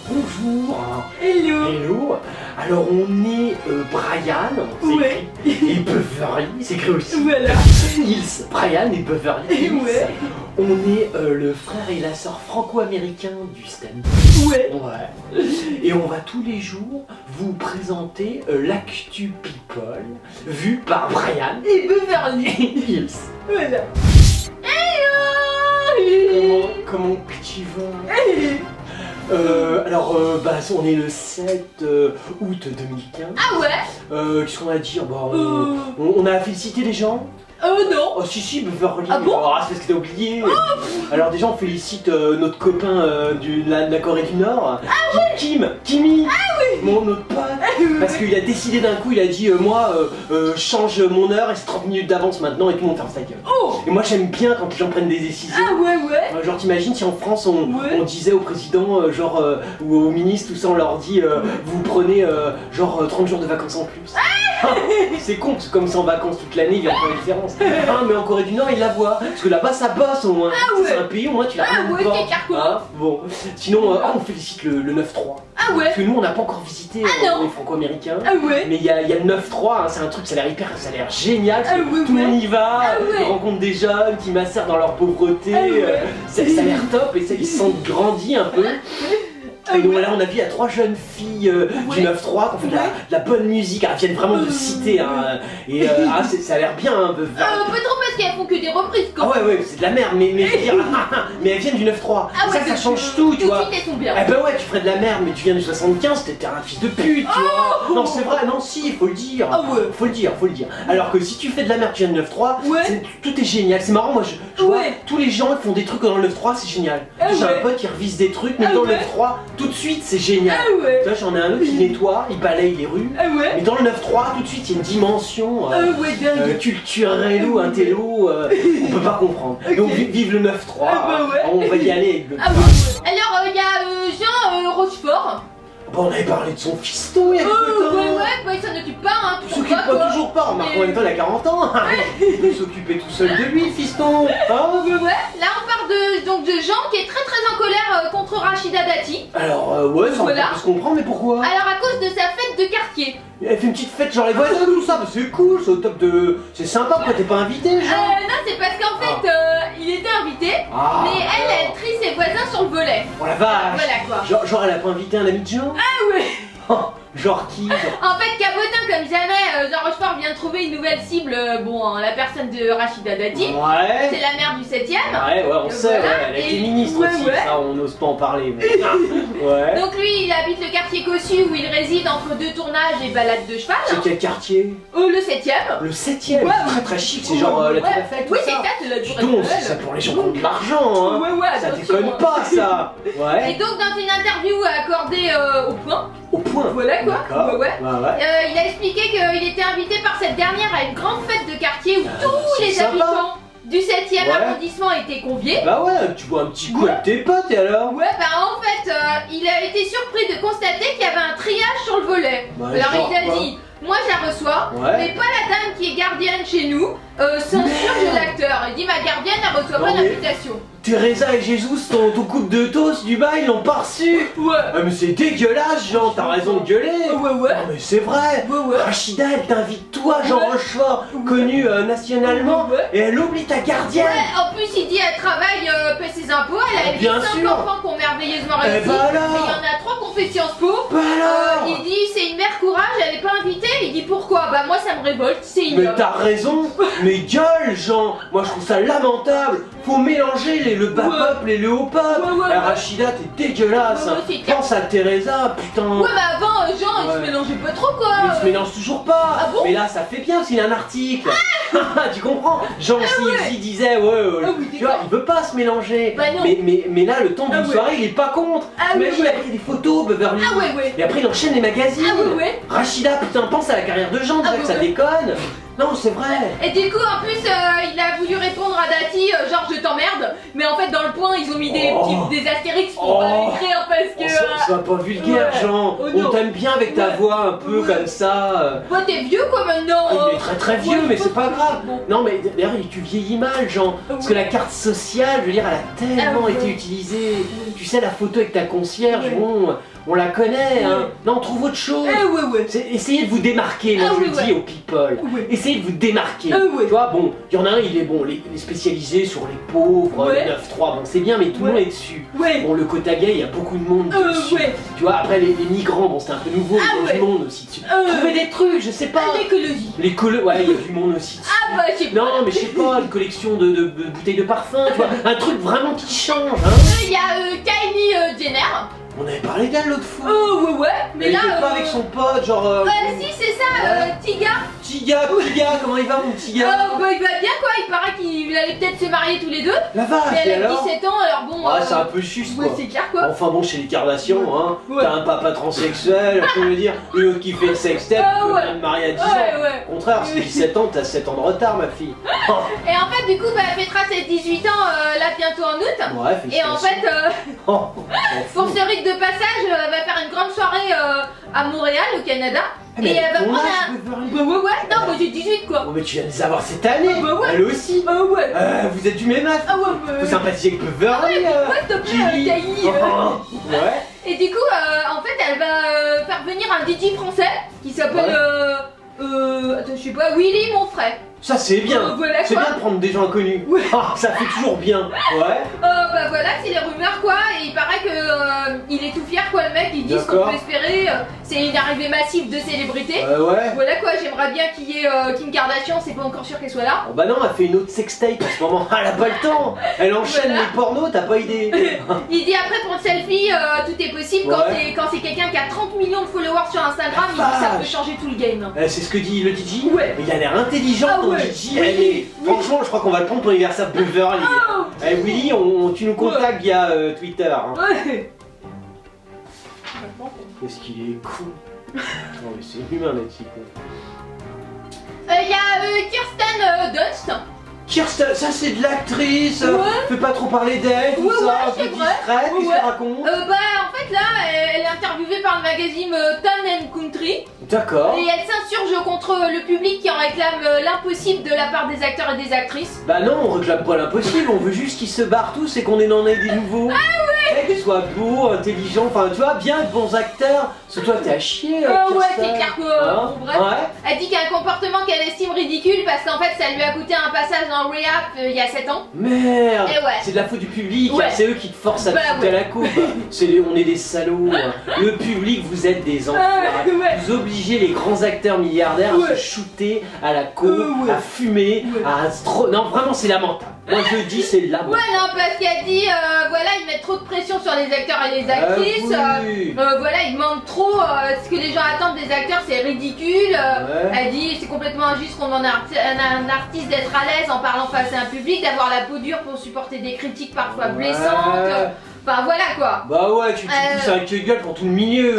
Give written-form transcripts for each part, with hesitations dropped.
Bonjour. Hello. Hello. Alors on est Brian, c'est Ouais. écrit, et Beverly, c'est écrit aussi. Voilà. Hills. Brian et Beverly Hills. Ouais. On est le frère et la sœur franco-américains du stand. Ouais. Ouais. Et on va tous les jours vous présenter l'actu people vu par Brian Et Beverly. Hills. Voilà. Comment que tu vas? Hey. Alors, on est le 7 août 2015. Ah ouais. Qu'est-ce qu'on a à dire? On a félicité les gens. Non. Oh si, Beverly. Ah bon? C'est parce que t'as oublié. Alors déjà, on félicite notre copain de la Corée du Nord. Kimi. Notre pote. Parce qu'il a décidé d'un coup, il a dit moi, change mon heure et c'est 30 minutes d'avance maintenant et tout le monde ferme sa gueule. Oh. Et moi j'aime bien quand les gens prennent des décisions. Ah ouais. Genre t'imagines si en France Ouais. on disait au président ou au ministre tout ça on leur dit vous prenez 30 jours de vacances en plus. C'est con parce que comme c'est en vacances toute l'année il y a pas de différence. Mais en Corée du Nord ils la voient parce que là-bas ça bosse au moins. ouais. C'est un pays au moins tu la Ah ouais, pas. quel carco. Bon. Sinon on félicite le 9-3. Ah ouais. Parce que nous on n'a pas encore visité non. les franco-américains. Ah ouais. Mais il y a le 9-3, c'est un truc, ça a l'air génial, parce que Ah ouais, tout le monde y va, Ah ouais. ils rencontrent des jeunes qui macèrent dans leur pauvreté, Ah ouais. ça a l'air top et ils se sentent grandis un peu. Ah Et donc ouais. là on a vu, il y a 3 jeunes filles Ouais. du 9-3 qui ont fait de la bonne musique, elles viennent vraiment de citer, hein, et ça a l'air bien, hein, Pas trop parce qu'elles font que des reprises Ah quand ouais, c'est de la merde, mais je veux dire, mais elles viennent du 9-3, Ah ouais, ça change tout, tu Tout de vois. suite elles sont bien. Eh ben ouais, tu ferais de la merde, mais tu viens du 75, t'es un fils de pute, tu vois. Non, c'est vrai, non, si, faut le dire. Ah ouais. Faut le dire. Alors que si tu fais de la merde, tu viens de 9-3, Ouais. tout est génial. C'est marrant, moi je vois Ouais. tous les gens qui font des trucs dans le 9-3, c'est génial. Ah J'ai ouais. un pote qui revise des trucs, mais Ah dans le ouais. 9-3, tout de suite, c'est génial. Ah ouais. Tu vois, j'en ai un autre qui nettoie, il balaye les rues. Ah ouais. Mais dans le 9-3, tout de suite, il y a une dimension Ah ouais, dingue. culturelle ou intello, on peut pas comprendre. Donc vive le 9-3, Ah bah ouais. on va y aller avec le Ah ouais. Alors il y a Jean Rochefort. Bon, on avait parlé de son fiston il y a quelques temps. Bah il s'en occupe pas, hein. Il s'occupe pas toujours pas, remarque en même temps il a 40 ans. Il peut s'occuper tout seul de lui, le fiston. Hein Ouais. Là on parle de Jean qui est très en colère contre Rachida Dati. Alors ouais, ça Voilà. on peut se comprendre, mais pourquoi? Alors à cause de sa fête de quartier. Elle fait une petite fête genre les voisins, tout ça, bah, c'est cool, c'est au top de... C'est sympa, pourquoi t'es pas invité, genre? Non c'est parce qu'en fait il était invité, Ah, mais elle trie ses voisins sur le volet. Oh la vache. Voilà quoi. Genre elle a pas invité un ami de Jean? Ah ouais. Genre qui? En fait, cabotin comme jamais, Jean Rochefort vient de trouver une nouvelle cible, la personne de Rachida Dati. Ouais. C'est la mère du 7ème. Ouais, on sait, Voilà. elle a été Et- ministre ouais, aussi, ouais. ça on n'ose pas en parler. Mais... ouais. Donc lui, il habite le quartier Cossu où il réside entre 2 tournages et balades de cheval. C'est quel quartier? Le 7ème. Le 7ème, Ouais, c'est très chic, c'est genre la Tour Eiffel, tout Oui, ça. c'est ça, c'est la Tour Dis donc, Eiffel. c'est ça pour les gens qui ont de l'argent, hein. Ouais, Ça attention, déconne hein. pas, ça. Et Ouais. donc dans une interview accordée au Point, Au point. voilà quoi. D'accord. Ouais. Ouais. Il a expliqué qu'il était invité par cette dernière à une grande fête de quartier où tous c'est les sympa. habitants du 7ème Ouais. arrondissement étaient conviés. Bah ouais, tu bois un petit coup avec tes potes et alors? Ouais, en fait, il a été surpris de constater qu'il y avait un triage sur le volet. Bah, Alors genre il a quoi? dit, moi je la reçois, Ouais. mais pas la dame qui est gardienne chez nous, censure de l'acteur. Il dit, ma gardienne, elle reçoit Non, pas mais- d'invitation. Teresa et Jésus, ton couple de toast du bail, ils l'ont pas reçu. Ouais. Ah mais c'est dégueulasse, Jean, t'as raison de gueuler. Ouais. Non mais c'est vrai. Ouais. Rachida, elle t'invite toi, Jean Ouais. Rochefort, connu nationalement, Ouais. et elle oublie ta gardienne. Ouais, en plus il dit elle travaille, paie ses impôts, elle a élevé Bien 5 sûr. enfants qui ont merveilleusement Eh réussi. ben alors. Et il y en a 3 qui ont fait Sciences Po. Bah alors. Il dit c'est une mère courage, elle est pas invitée. Il dit pourquoi? Bah moi ça me révolte, c'est Mais ignoble. t'as raison, mais gueule Jean. Moi je trouve ça lamentable. Faut mélanger le bas Ouais. peuple et le haut peuple. Ouais, Eh, Rachida, t'es dégueulasse. Ouais, c'est clair. Pense à Teresa, putain. Ouais mais avant Jean il Ouais. se mélangeait pas trop quoi. Mais il se mélange toujours pas. Ah bon? Mais là ça fait bien s'il y a un article. Tu comprends? Jean s'il disait Ah oui, tu vois, il veut pas se mélanger. Bah non. Mais là le temps d'une Ah ouais. soirée il est pas contre. Ah Imagine, ouais. il a pris des photos, Beverly. Ah ouais. Et après il enchaîne les magazines. Ah ouais. Rachida, putain, pense à la carrière de Jean, déjà Ah que ça ouais. déconne. Non, c'est vrai. Et du coup, en plus, il a voulu répondre à Dati, genre je t'emmerde, mais en fait, dans le point, ils ont mis des astérix pour pas l'écrire parce que. Sois pas vulgaire, Jean. On t'aime bien avec ta voix un peu comme ça. Toi, t'es vieux quoi maintenant. Il est très très vieux, mais c'est pas grave. Bon. Non, mais d'ailleurs, tu vieillis mal, Jean. Parce que la carte sociale, je veux dire, elle a tellement été utilisée. Tu sais, la photo avec ta concierge, bon, on la connaît, hein. Non, trouve autre chose. Essayez de vous démarquer, moi je le dis aux people. Essayez de vous démarquer. Tu vois, bon, il y en a un, il est bon, les spécialisés sur les pauvres, les 9-3, bon, c'est bien, mais tout le monde est dessus. Bon, le quota gay, il y a beaucoup de monde dessus. Tu vois, après, les migrants, bon, c'est un peu nouveau, il y a du monde aussi dessus. Trouvez des trucs, je sais pas. L'écologie. Ouais, il y a du monde aussi dessus. Ah bah, je sais pas. Non, mais je sais pas, une collection de bouteilles de parfum, tu vois, un truc vraiment qui change, hein. Il y a Kylie Jenner. On avait parlé d'elle l'autre fois. Mais elle là. était pas avec son pote, genre. Si, c'est ça, Tiga. Tiga, comment il va mon Tiga? Bah, il va bien quoi, il paraît qu'il allait peut-être se marier tous les deux. La vache, Mais elle a alors 17 ans, alors bon. c'est un peu juste quoi. C'est clair quoi. Enfin bon, chez les Kardashians, hein, t'as un papa transsexuel, je veux dire, une autre qui fait le sextape, tu peux bien te marier à 10 ans. Au contraire, c'est 17 ans, t'as 7 ans de retard, ma fille. Et en fait, du coup, elle fêtera ses 18 ans là bientôt en août. Ouais, et en fait, pour ce rite de passage, elle va faire une grande soirée à Montréal, au Canada. Mais et elle va prendre un. Beverly. Non, moi j'ai 18 quoi. Oh, mais tu viens de les avoir cette année. Elle aussi. Vous êtes du même âge. Vous sympathisez avec Beverly. S'il te plaît, Kylie. Et du coup, en fait, elle va faire venir un DJ français qui s'appelle. Attends, je sais pas, Willy mon frère. Ça c'est bien, c'est bien de prendre des gens inconnus. Ça fait toujours bien. Bah voilà, c'est les rumeurs quoi. Et il paraît que il est tout fier quoi le mec. Il dit ce qu'on peut espérer. C'est une arrivée massive de célébrités. Voilà quoi, j'aimerais bien qu'il y ait Kim Kardashian. C'est pas encore sûr qu'elle soit là. Bah non, elle fait une autre sextape en ce moment. Elle a pas le temps. Elle enchaîne les pornos, t'as pas idée. Il dit après pour le selfie, tout est possible quand c'est quelqu'un qui a 30 millions de followers sur Instagram. Il dit que ça peut changer tout le game. C'est ce que dit le DJ. Mais il a l'air intelligent. DJ, franchement, je crois qu'on va le prendre pour l'anniversaire de Beverly. Willy, tu nous contactes via Twitter. Hein. Qu'est-ce qu'il est cool. Oh, mais c'est humain, le type. Il y a Kirsten Dunst. Kirsten, ça c'est de l'actrice. Fais pas trop parler d'elle, tout ça, un peu discrète, qu'est-ce qu'elle raconte? Bah en fait là, elle est interviewée par le magazine Town & Country. D'accord. Et elle s'insurge contre le public qui en réclame l'impossible de la part des acteurs et des actrices. Bah non, on réclame pas l'impossible, on veut juste qu'ils se barrent tous et qu'on en ait des nouveaux. Qu'ils soient beaux, intelligents, enfin tu vois, bien de bons acteurs. Surtout toi t'es à chier. C'est clair que bref. Elle dit qu'il y a un comportement qu'elle estime ridicule parce qu'en fait ça lui a coûté un passage en rehab il y a 7 ans. Merde. C'est de la faute du public, c'est eux qui te forcent à te foutre à la coupe. On est des salauds. Le public, vous êtes des enfants. Vous obligez les grands acteurs milliardaires à se shooter à la coupe, à fumer, à non vraiment c'est lamentable. Moi je dis c'est lamentable. Non parce qu'elle dit voilà ils mettent trop de pression sur les acteurs et les actrices. Voilà ils demandent trop ce que les gens attendent des acteurs, c'est ridicule. Elle dit c'est complètement injuste qu'on demande à un artiste d'être à l'aise en parlant face à un public, d'avoir la peau dure pour supporter des critiques parfois blessantes. Enfin voilà quoi. Bah ouais, tu pousses un queue de gueule pour tout le milieu.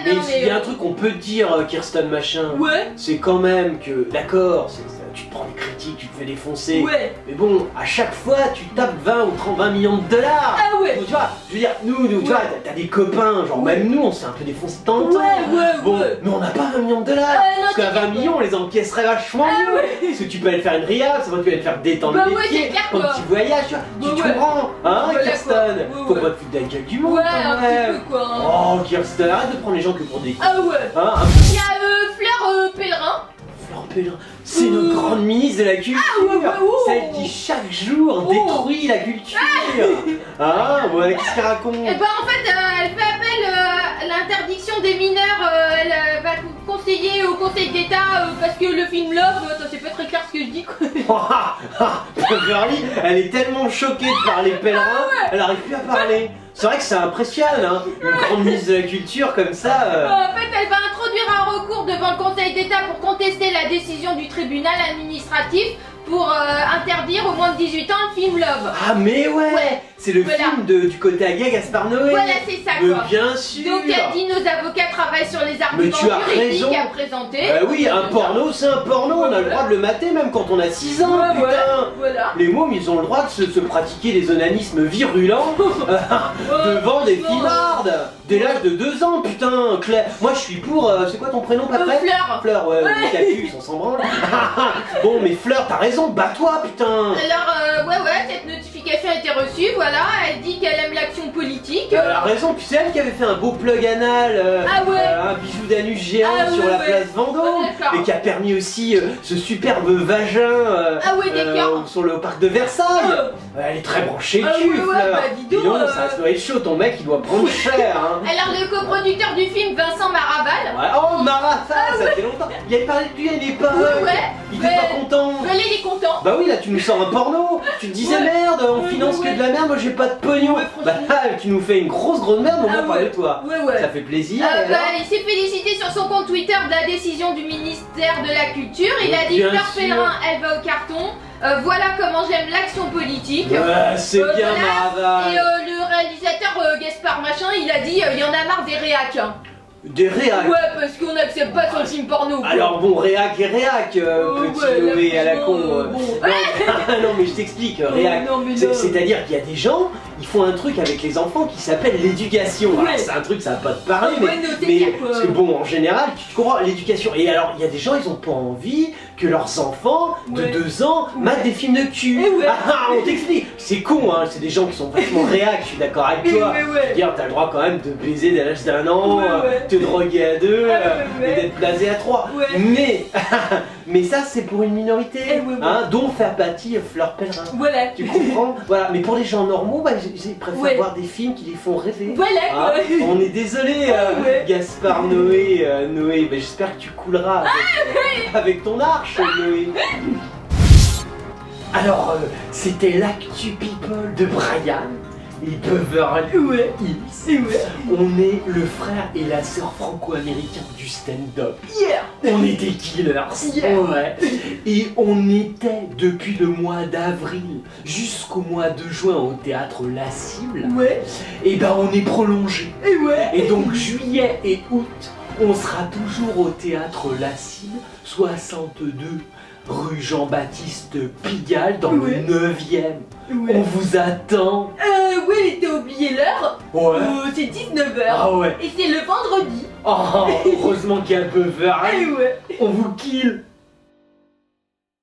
Mais il y a un truc qu'on peut te dire, Kirsten machin. C'est quand même que, d'accord, tu te prends des critiques, tu te fais défoncer. Mais bon, à chaque fois, tu tapes 20 ou 20 millions de dollars. Donc, tu vois, je veux dire, nous tu vois, t'as des copains, genre même nous, on s'est un peu défoncé de temps en temps. Bon, mais on n'a pas 20 millions de dollars. Parce qu'à 20 millions, on les encaisserait vachement mieux. Parce que tu peux aller faire une rehab, ça va tu vas aller faire détendre les pieds, un petit voyage, tu comprends, hein, Kirsten. Faut pas te foutre de la gueule du monde quand même. Oh, Kirsten, arrête de prendre les gens que pour des coups. Il y a Fleur Pellerin. C'est notre grande ministre de la culture, celle qui chaque jour détruit la culture. Qu'est-ce qu'elle raconte? Et bah en fait, elle fait appel à l'interdiction des mineurs, elle va conseiller au Conseil d'État parce que le film Love, c'est pas très clair ce que je dis quoi. Beverly, elle est tellement choquée de parler pèlerin, elle arrive plus à parler. C'est vrai que ça impressionne, hein, une grande ministre de la culture comme ça. En fait, elle va introduire un recours devant le Conseil d'État pour contester la décision du tribunal administratif pour interdire aux moins de 18 ans le film Love. Ah mais ouais, C'est le film du côté à gay Gaspard Noé. Voilà, c'est ça Mais quoi. bien sûr. Donc elle dit nos avocats travaillent sur les arguments tu as juridiques raison. à présenter. Oui, un porno c'est un porno, on a le droit de le mater même quand on a 6 ans, putain. Voilà. Les mômes ils ont le droit de se pratiquer des onanismes virulents devant des filardes dès l'âge de 2 ans, putain. Claire. Moi je suis pour, c'est quoi ton prénom Patrick? Fleur. Fleur, ouais, le cactus, on s'en branle. Bon mais Fleur, t'as raison, bats-toi putain. Alors cette notification a été reçue, voilà, elle dit qu'elle aime l'action politique. Elle a raison, puis c'est elle qui avait fait un beau plug anal, un bijou d'anus géant sur la place Vendôme, et qui a permis aussi ce superbe vagin sur le parc de Versailles. Elle est très branchée cul, Fleur. Bah, dis donc, ça doit être chaud, ton mec il doit prendre cher. Hein. Alors le coproducteur du film, Vincent Maraval. Oh Maraval, ça fait longtemps. Il avait parlé de lui à l'époque. Il était pas content. Il est content. Bah oui, là tu nous sors un porno. Tu te disais merde, on finance que de la merde, moi j'ai pas de pognon. Bah tu nous fais une grosse merde, on va parler de toi. Ça fait plaisir. Il s'est félicité sur son compte Twitter de la décision du ministère de la Culture. Il a dit Fleur Pellerin, elle va au carton. Voilà comment j'aime l'action politique. Ouais, c'est bien Maraval. Et le réalisateur Gaspard Machin, il a dit il y en a marre des réacs. Des réacs. Ouais, parce qu'on n'accepte pas son film porno. Quoi. Alors bon, réac et réac, petit nommé à la con. Non mais je t'explique, réac. C'est-à-dire qu'il y a des gens, ils font un truc avec les enfants qui s'appelle l'éducation. C'est un truc, ça va pas te parler, mais parce que bon, en général, tu comprends, l'éducation. Et alors, il y a des gens, ils ont pas envie que leurs enfants de 2 ans matent des films de cul. On t'explique. C'est con, hein, c'est des gens qui sont vachement réac, je suis d'accord avec toi. Dire, t'as le droit quand même de baiser dès l'âge d'1 an, te droguer à 2 et d'être blasé à 3. Mais ça, c'est pour une minorité, dont fait partie Fleur Pellerin. Tu comprends? Voilà, mais pour les gens normaux, ils préfèrent voir des films qui les font rêver. On est désolé, Gaspard Noé, j'espère que tu couleras avec ton arche, Noé. Alors, c'était l'actu people de Brian et Beverly Hills. On est le frère et la sœur franco-américains du stand-up. On est des killers. Et on était depuis le mois d'avril jusqu'au mois de juin au théâtre La Cible. Et ben on est prolongé. Et donc juillet et août, on sera toujours au théâtre La Cible, 62 rue Jean-Baptiste Pigalle, dans le 9e. On vous attend. Oui, t'as oublié l'heure. C'est 19h. Et c'est le vendredi. Heureusement qu'il y a Beverly. On vous kill.